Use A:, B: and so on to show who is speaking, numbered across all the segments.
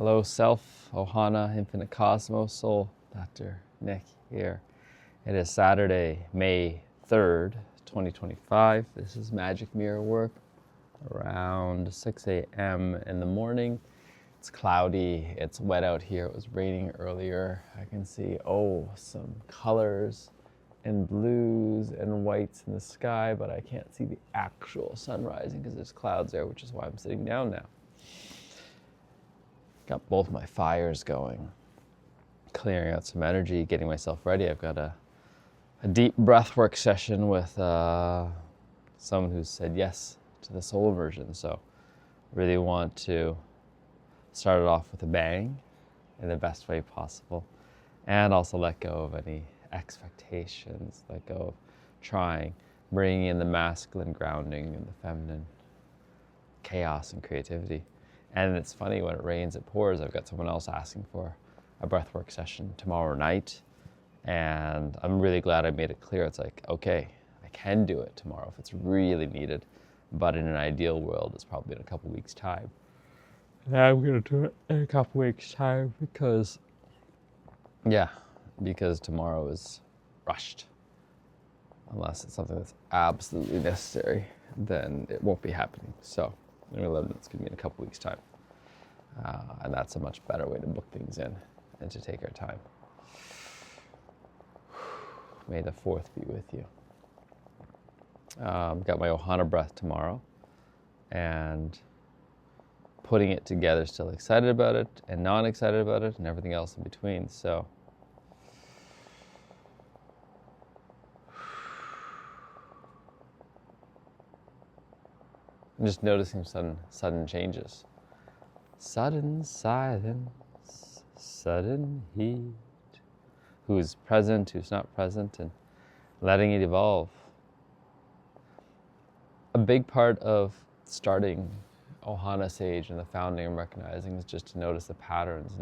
A: Hello, Self, Ohana, Infinite Cosmos, Soul, Dr. Nick here. It is Saturday, May 3rd, 2025. This is Magic Mirror work around 6 a.m. in the morning. It's cloudy, it's wet out here. It was raining earlier. I can see, some colors and blues and whites in the sky, but I can't see the actual sun rising because there's clouds there, which is why I'm sitting down now. Got both my fires going, clearing out some energy, getting myself ready. I've got a deep breathwork session with someone who said yes to the soul version. So really want to start it off with a bang in the best way possible, and also let go of any expectations, let go of trying, bringing in the masculine grounding and the feminine chaos and creativity. And it's funny, when it rains, it pours. I've got someone else asking for a breathwork session tomorrow night. And I'm really glad I made it clear. It's like, okay, I can do it tomorrow if it's really needed. But in an ideal world, it's probably in a couple weeks' time. And I'm going to do it in a couple weeks' time because tomorrow is rushed. Unless it's something that's absolutely necessary, then it won't be happening. So it's going to be in a couple weeks' time. And that's a much better way to book things in and to take our time. May the 4th be with you. Got my Ohana breath tomorrow, and putting it together, still excited about it and non-excited about it and everything else in between. So I'm just noticing sudden changes. Sudden silence, sudden heat. Who's present, who's not present, and letting it evolve. A big part of starting Ohana Sage and the founding and recognizing is just to notice the patterns,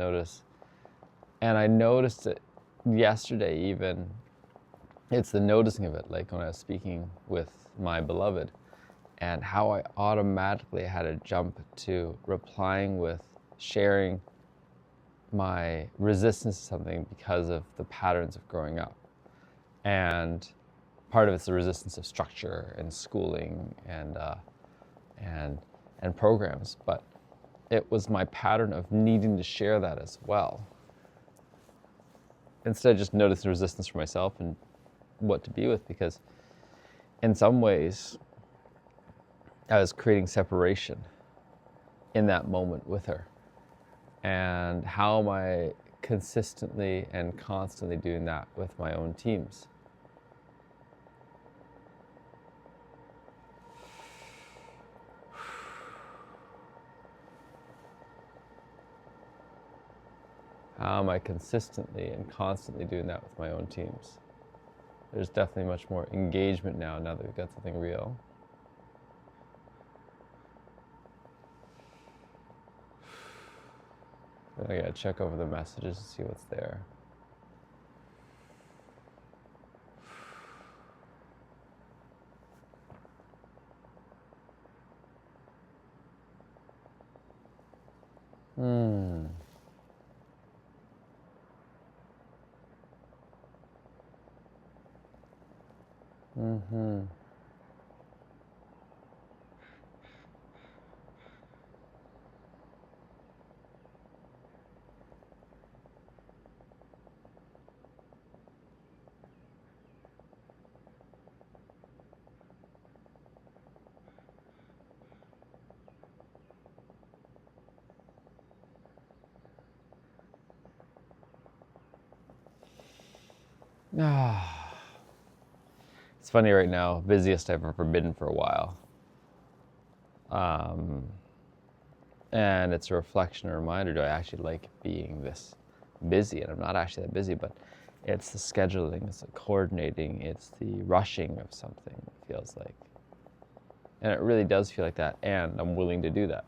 A: and I noticed it yesterday even. It's the noticing of it, like when I was speaking with my beloved, and how I automatically had to jump to replying with sharing my resistance to something because of the patterns of growing up. And part of it's the resistance of structure and schooling and programs, but it was my pattern of needing to share that as well. Instead of just noticing resistance for myself and what to be with, because in some ways I was creating separation in that moment with her. And how am I consistently and constantly doing that with my own teams? How am I consistently and constantly doing that with my own teams? There's definitely much more engagement now that we've got something real. I gotta check over the messages to see what's there. It's funny right now, busiest I've ever been for a while. And it's a reflection, a reminder, do I actually like being this busy? And I'm not actually that busy, but it's the scheduling, it's the coordinating, it's the rushing of something, it feels like. And it really does feel like that, and I'm willing to do that.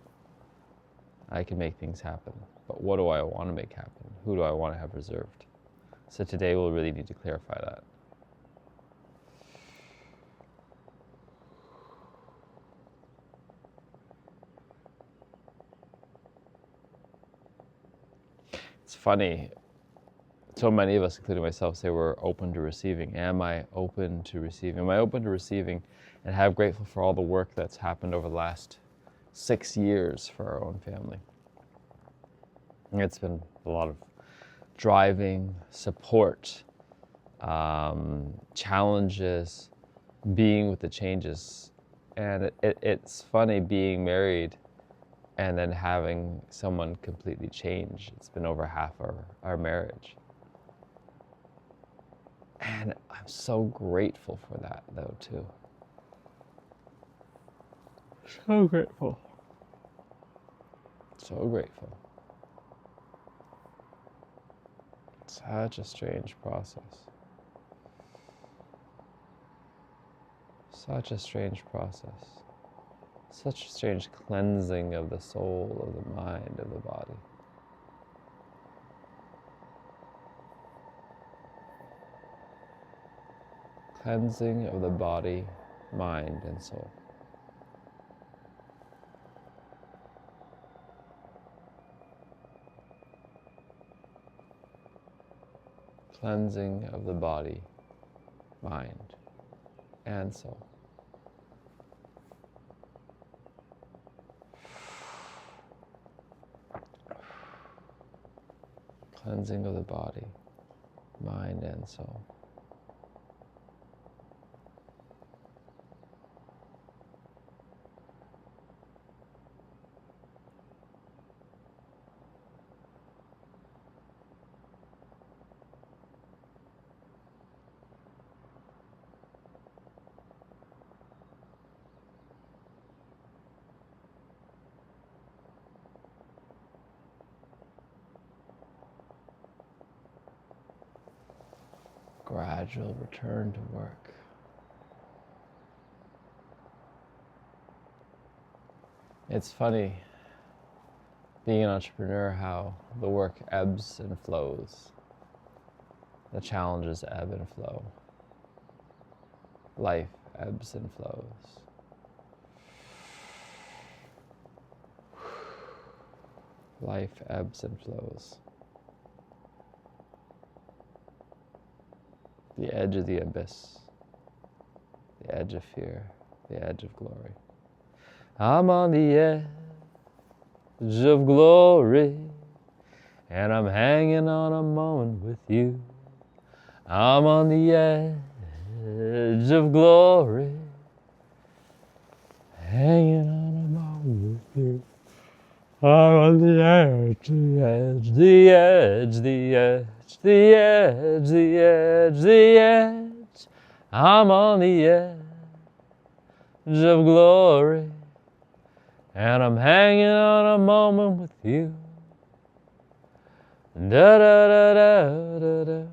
A: I can make things happen, but what do I want to make happen? Who do I want to have reserved? So today we'll really need to clarify that. It's funny. So many of us, including myself, say we're open to receiving. Am I open to receiving? Am I open to receiving? And how grateful for all the work that's happened over the last 6 years for our own family. And it's been a lot of driving, support, challenges, being with the changes. And it's funny being married and then having someone completely change. It's been over half our marriage. And I'm so grateful for that, though, too. So grateful. So grateful. Such a strange process. Such a strange process. Such a strange cleansing of the soul, of the mind, of the body. Cleansing of the body, mind, and soul. Cleansing of the body, mind, and soul. Cleansing of the body, mind, and soul. Gradual return to work. It's funny being an entrepreneur how the work ebbs and flows. The challenges ebb and flow. Life ebbs and flows. Life ebbs and flows. The edge of the abyss, the edge of fear, the edge of glory. I'm on the edge of glory, and I'm hanging on a moment with you. I'm on the edge of glory, hanging on a moment with you. I'm on the edge, the edge, the edge, the edge, the edge, the edge, the edge. I'm on the edge of glory, and I'm hanging on a moment with you. Da da da da da da.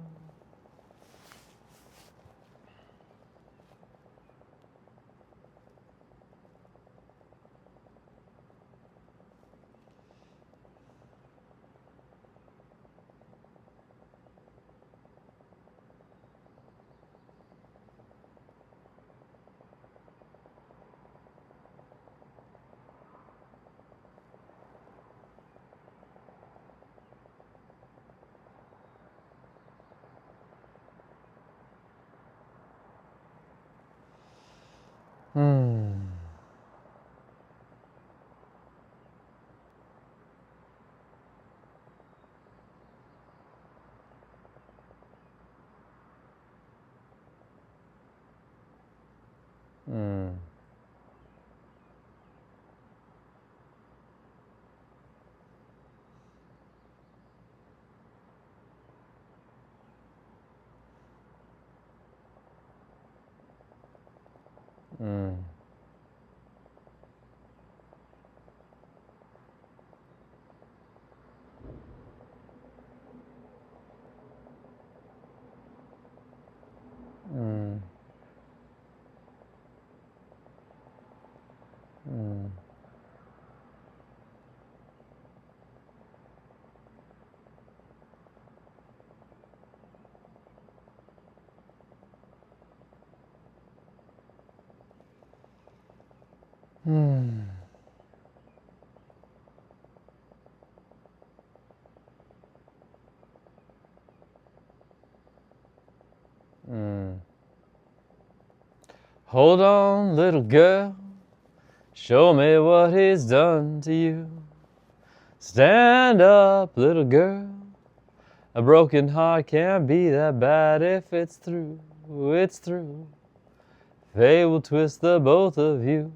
A: Hold on, little girl, show me what he's done to you. Stand up, little girl, a broken heart can't be that bad if it's through, it's through. Fate will twist the both of you.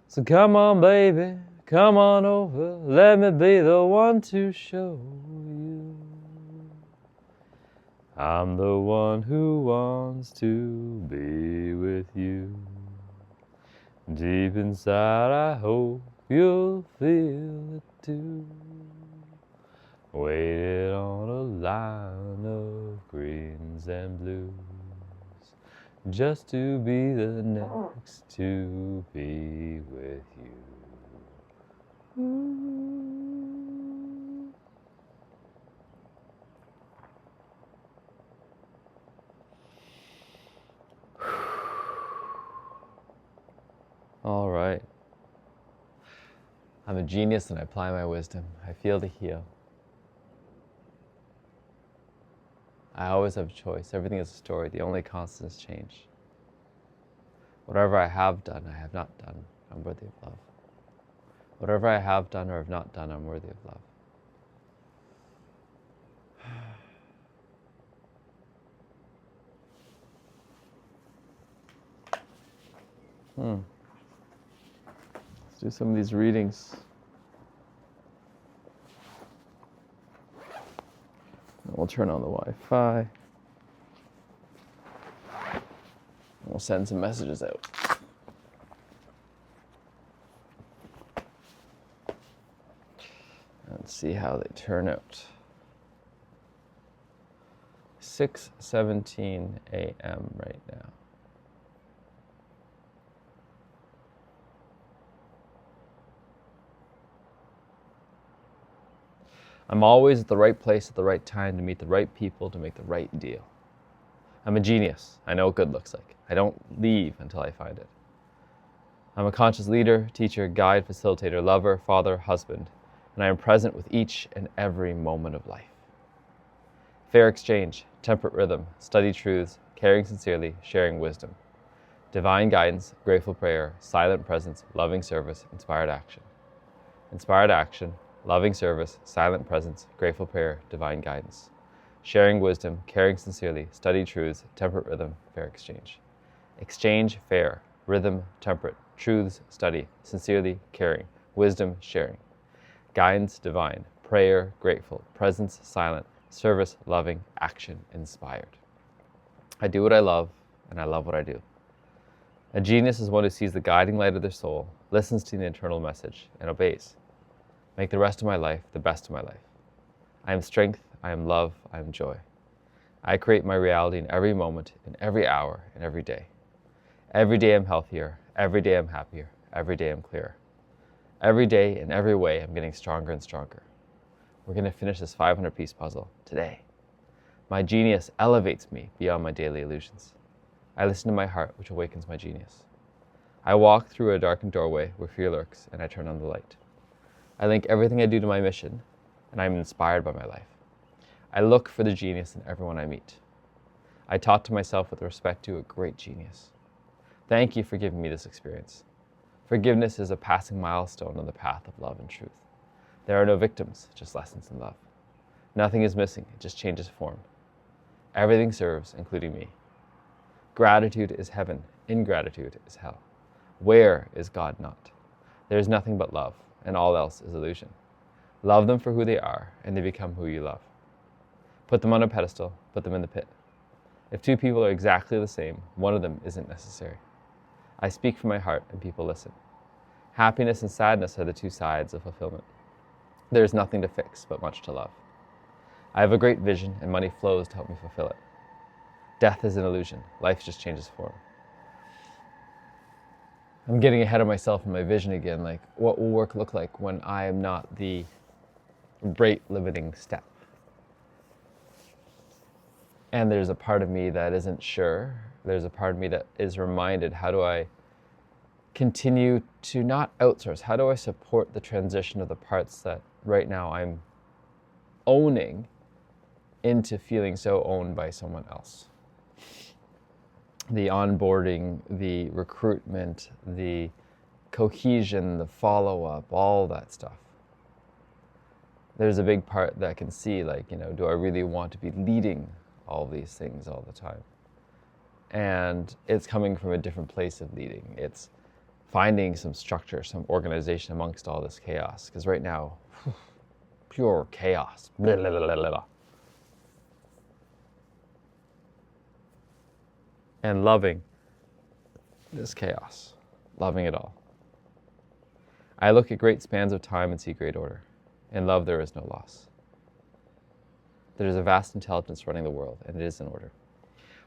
A: So come on, baby, come on over, let me be the one to show you. I'm the one who wants to be with you. Deep inside, I hope you'll feel it too. Waited on a line of greens and blues, just to be the next to be with you. All right. I'm a genius and I apply my wisdom. I feel to heal. I always have a choice. Everything is a story. The only constant is change. Whatever I have done, I have not done, I'm worthy of love. Whatever I have done or have not done, I'm worthy of love. Let's do some of these readings. And we'll turn on the Wi-Fi. And we'll send some messages out. And see how they turn out. 6:17 a.m. right now. I'm always at the right place at the right time to meet the right people to make the right deal. I'm a genius. I know what good looks like. I don't leave until I find it. I'm a conscious leader, teacher, guide, facilitator, lover, father, husband, and I am present with each and every moment of life. Fair exchange, temperate rhythm, study truths, caring sincerely, sharing wisdom. Divine guidance, grateful prayer, silent presence, loving service, inspired action. Inspired action, loving service, silent presence, grateful prayer, divine guidance. Sharing wisdom, caring sincerely, study truths, temperate rhythm, fair exchange. Exchange, fair, rhythm, temperate, truths, study, sincerely, caring, wisdom, sharing. Guidance, divine, prayer, grateful, presence, silent, service, loving, action, inspired. I do what I love, and I love what I do. A genius is one who sees the guiding light of their soul, listens to the internal message, and obeys. Make the rest of my life the best of my life. I am strength, I am love, I am joy. I create my reality in every moment, in every hour, in every day. Every day I'm healthier, every day I'm happier, every day I'm clearer. Every day, in every way, I'm getting stronger and stronger. We're going to finish this 500-piece puzzle today. My genius elevates me beyond my daily illusions. I listen to my heart, which awakens my genius. I walk through a darkened doorway where fear lurks, and I turn on the light. I link everything I do to my mission, and I'm inspired by my life. I look for the genius in everyone I meet. I talk to myself with respect to a great genius. Thank you for giving me this experience. Forgiveness is a passing milestone on the path of love and truth. There are no victims, just lessons in love. Nothing is missing, it just changes form. Everything serves, including me. Gratitude is heaven, ingratitude is hell. Where is God not? There is nothing but love, and all else is illusion. Love them for who they are, and they become who you love. Put them on a pedestal, put them in the pit. If two people are exactly the same, one of them isn't necessary. I speak from my heart, and people listen. Happiness and sadness are the two sides of fulfillment. There is nothing to fix, but much to love. I have a great vision, and money flows to help me fulfill it. Death is an illusion. Life just changes form. I'm getting ahead of myself in my vision again, like what will work look like when I am not the rate limiting step. And there's a part of me that isn't sure. There's a part of me that is reminded, how do I continue to not outsource? How do I support the transition of the parts that right now I'm owning into feeling so owned by someone else? the onboarding, the recruitment, the cohesion, the follow-up, all that stuff. There's a big part that can see, like, do I really want to be leading all these things all the time? And it's coming from a different place of leading. It's finding some structure, some organization amongst all this chaos. Because right now, pure chaos. Blah, blah, blah, blah, blah. And loving this chaos, loving it all. I look at great spans of time and see great order. In love, there is no loss. There is a vast intelligence running the world, and it is in order.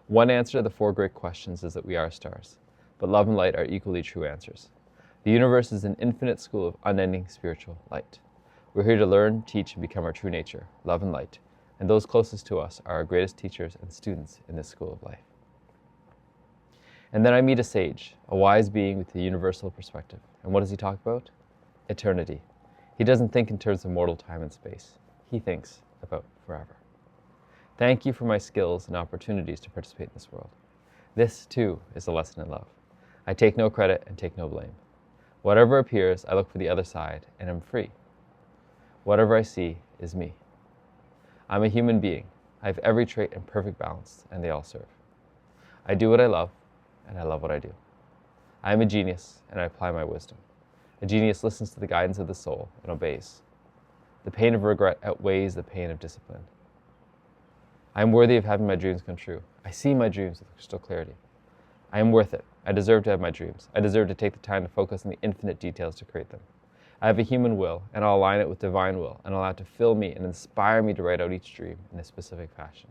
A: One answer to the 4 great questions is that we are stars, but love and light are equally true answers. The universe is an infinite school of unending spiritual light. We're here to learn, teach, and become our true nature, love and light, and those closest to us are our greatest teachers and students in this school of life. And then I meet a sage, a wise being with a universal perspective. And what does he talk about? Eternity. He doesn't think in terms of mortal time and space. He thinks about forever. Thank you for my skills and opportunities to participate in this world. This, too, is a lesson in love. I take no credit and take no blame. Whatever appears, I look for the other side and am free. Whatever I see is me. I'm a human being. I have every trait in perfect balance, and they all serve. I do what I love, and I love what I do. I am a genius, and I apply my wisdom. A genius listens to the guidance of the soul and obeys. The pain of regret outweighs the pain of discipline. I am worthy of having my dreams come true. I see my dreams with crystal clarity. I am worth it. I deserve to have my dreams. I deserve to take the time to focus on the infinite details to create them. I have a human will, and I'll align it with divine will, and allow it to fill me and inspire me to write out each dream in a specific fashion.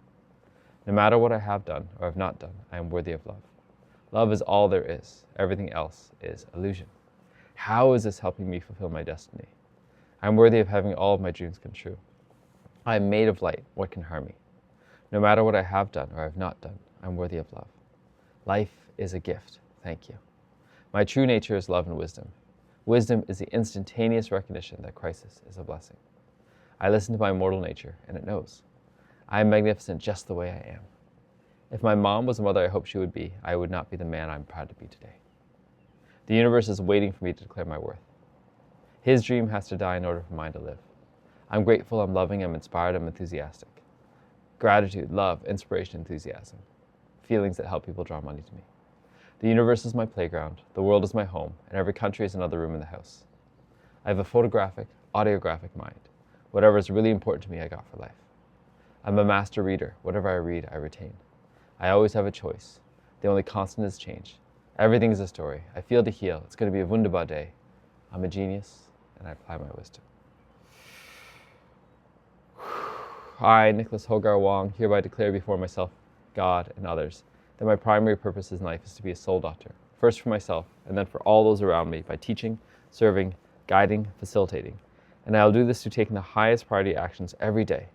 A: No matter what I have done or have not done, I am worthy of love. Love is all there is. Everything else is illusion. How is this helping me fulfill my destiny? I am worthy of having all of my dreams come true. I am made of light. What can harm me? No matter what I have done or have not done, I am worthy of love. Life is a gift. Thank you. My true nature is love and wisdom. Wisdom is the instantaneous recognition that crisis is a blessing. I listen to my mortal nature, and it knows. I am magnificent just the way I am. If my mom was the mother I hoped she would be, I would not be the man I'm proud to be today. The universe is waiting for me to declare my worth. His dream has to die in order for mine to live. I'm grateful, I'm loving, I'm inspired, I'm enthusiastic. Gratitude, love, inspiration, enthusiasm. Feelings that help people draw money to me. The universe is my playground, the world is my home, and every country is another room in the house. I have a photographic, audiographic mind. Whatever is really important to me, I got for life. I'm a master reader. Whatever I read, I retain. I always have a choice. The only constant is change. Everything is a story. I feel to heal. It's going to be a wunderbar day. I'm a genius, and I apply my wisdom. I, Nicholas Hogar Wong, hereby declare before myself, God, and others, that my primary purpose in life is to be a soul doctor, first for myself, and then for all those around me by teaching, serving, guiding, facilitating. And I will do this through taking the highest priority actions every day,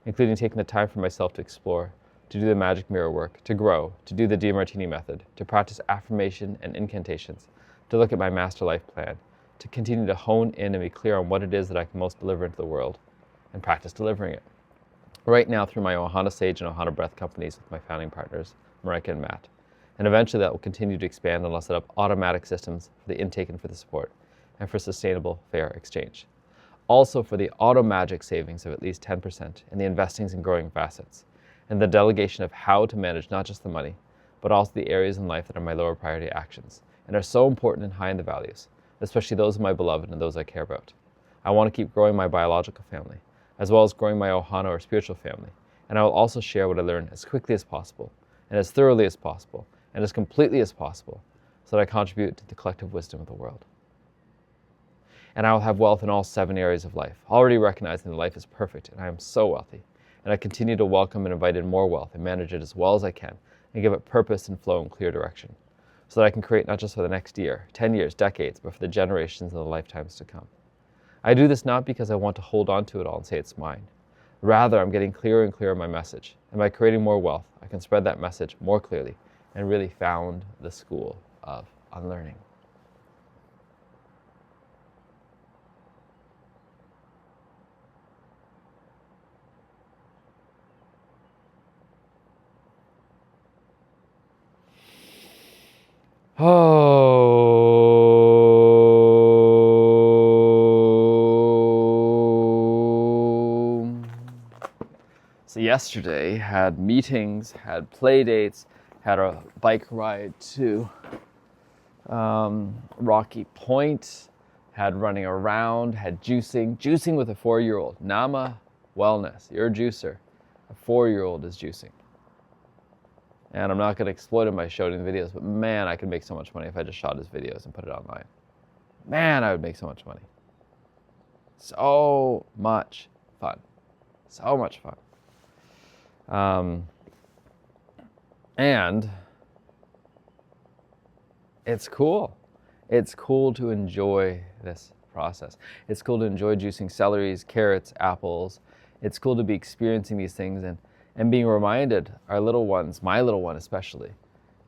A: including taking the time for myself to explore, to do the magic mirror work, to grow, to do the DiMartini method, to practice affirmation and incantations, to look at my master life plan, to continue to hone in and be clear on what it is that I can most deliver into the world, and practice delivering it. Right now through my Ohana Sage and Ohana Breath companies with my founding partners, Marika and Matt. And eventually that will continue to expand and I'll set up automatic systems for the intake and for the support, and for sustainable, fair exchange. Also for the auto magic savings of at least 10% in the investings and growing of assets, and the delegation of how to manage not just the money, but also the areas in life that are my lower priority actions, and are so important and high in the values, especially those of my beloved and those I care about. I want to keep growing my biological family, as well as growing my Ohana or spiritual family, and I will also share what I learn as quickly as possible, and as thoroughly as possible, and as completely as possible, so that I contribute to the collective wisdom of the world. And I will have wealth in all 7 areas of life, already recognizing that life is perfect and I am so wealthy. And I continue to welcome and invite in more wealth and manage it as well as I can, and give it purpose and flow and clear direction, so that I can create not just for the next year, 10 years, decades, but for the generations and the lifetimes to come. I do this not because I want to hold on to it all and say it's mine. Rather, I'm getting clearer and clearer on my message, and by creating more wealth, I can spread that message more clearly and really found the school of unlearning. Oh. So yesterday had meetings, had play dates, had a bike ride to Rocky Point, had running around, had juicing with a 4-year-old. Nama Wellness, you're a juicer. A 4-year-old is juicing. And I'm not going to exploit him by showing the videos, but man, I could make so much money if I just shot his videos and put it online. Man, I would make so much money. So much fun. So much fun. And it's cool. It's cool to enjoy this process. It's cool to enjoy juicing celeries, carrots, apples. It's cool to be experiencing these things and being reminded, our little ones, my little one especially,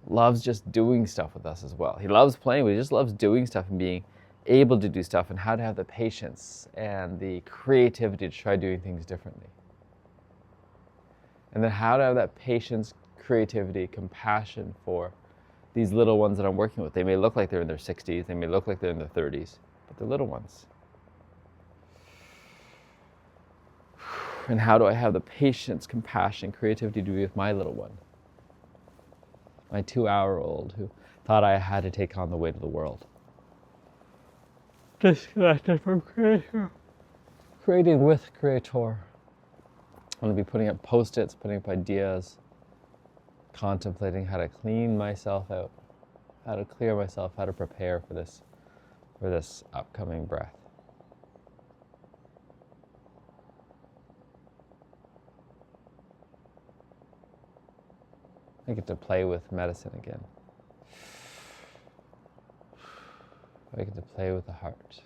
A: loves just doing stuff with us as well. He loves playing, but he just loves doing stuff and being able to do stuff and how to have the patience and the creativity to try doing things differently. And then how to have that patience, creativity, compassion for these little ones that I'm working with. They may look like they're in their 60s, they may look like they're in their 30s, but they're little ones. And how do I have the patience, compassion, creativity to be with my little one? My 2-hour-old who thought I had to take on the weight of the world. Disconnected from creator. Creating with creator. I'm going to be putting up post-its, putting up ideas, contemplating how to clean myself out, how to clear myself, how to prepare for this upcoming breath. I get to play with medicine again. I get to play with the heart.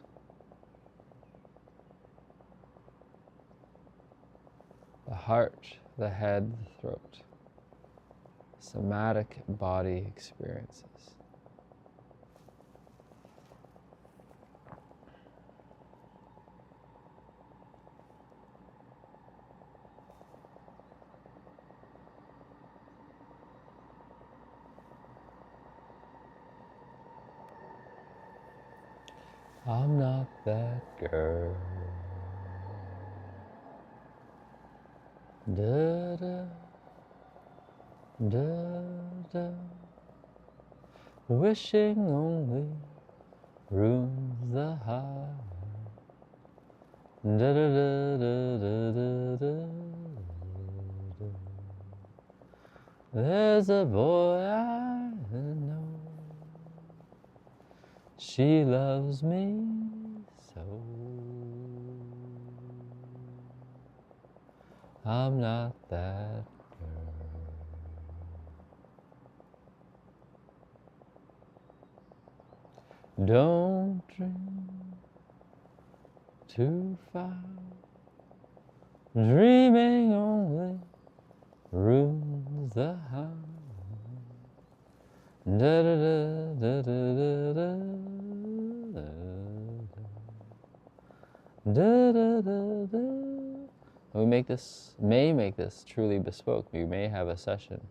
A: The heart, the head, the throat. Somatic body experiences. I'm not that girl. Da da da da. Wishing only ruins the heart. Da da da da da da da. There's a boy I know. She loves me so. I'm not that girl. Don't dream too far. Dreaming only ruins the heart. Da da da da da da da da da da. We may make this truly bespoke. We may have a session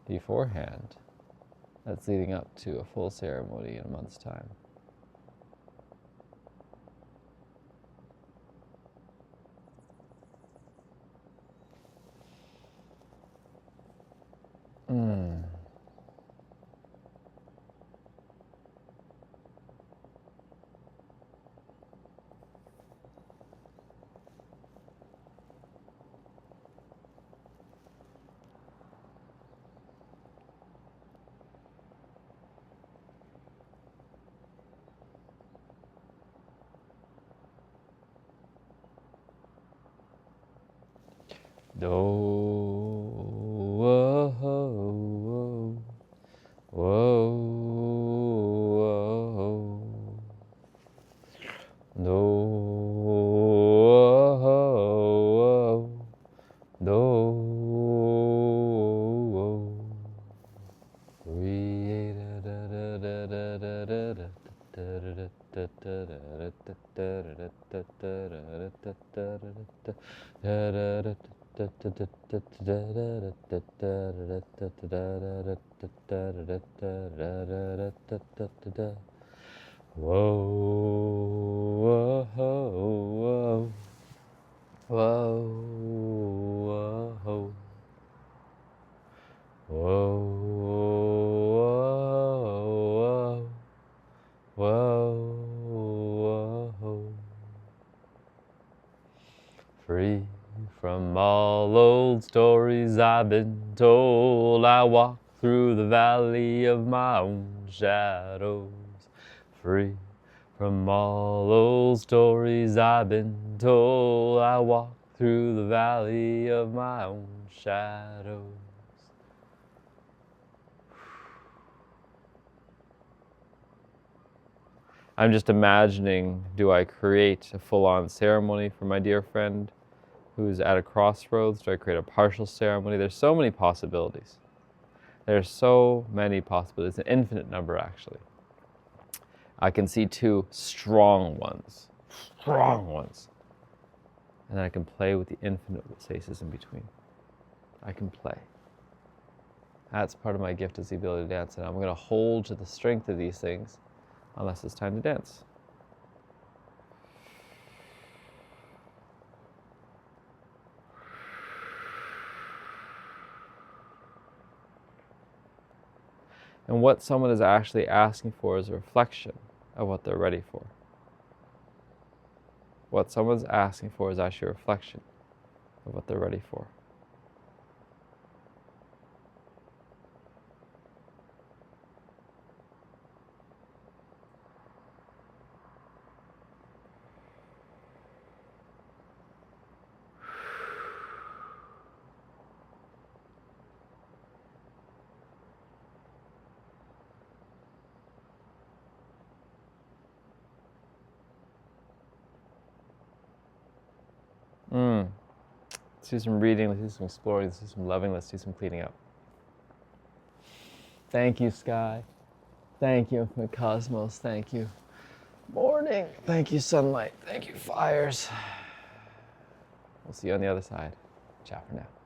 A: beforehand that's leading up to a full ceremony in a month's time. Do, whoa, whoa, whoa, whoa. Do, whoa, do, whoa. Create da da da da da da da. Whoa, whoa, whoa, whoa, whoa, whoa, whoa, whoa. Free from all old stories I've been told, I walk through the valley of my own shadows. Free from all old stories I've been told, I walk through the valley of my own shadows. I'm just imagining, do I create a full-on ceremony for my dear friend who's at a crossroads? Do I create a partial ceremony? There's so many possibilities. There's so many possibilities, an infinite number actually. I can see two strong ones. And then I can play with the infinite spaces in between. I can play. That's part of my gift, is the ability to dance, and I'm going to hold to the strength of these things unless it's time to dance. And what someone is actually asking for is a reflection of what they're ready for. What someone's asking for is actually a reflection of what they're ready for. Let's do some reading, let's do some exploring, let's do some loving, let's do some cleaning up. Thank you, sky. Thank you, my cosmos. Thank you, morning. Thank you, sunlight. Thank you, fires. We'll see you on the other side. Ciao for now.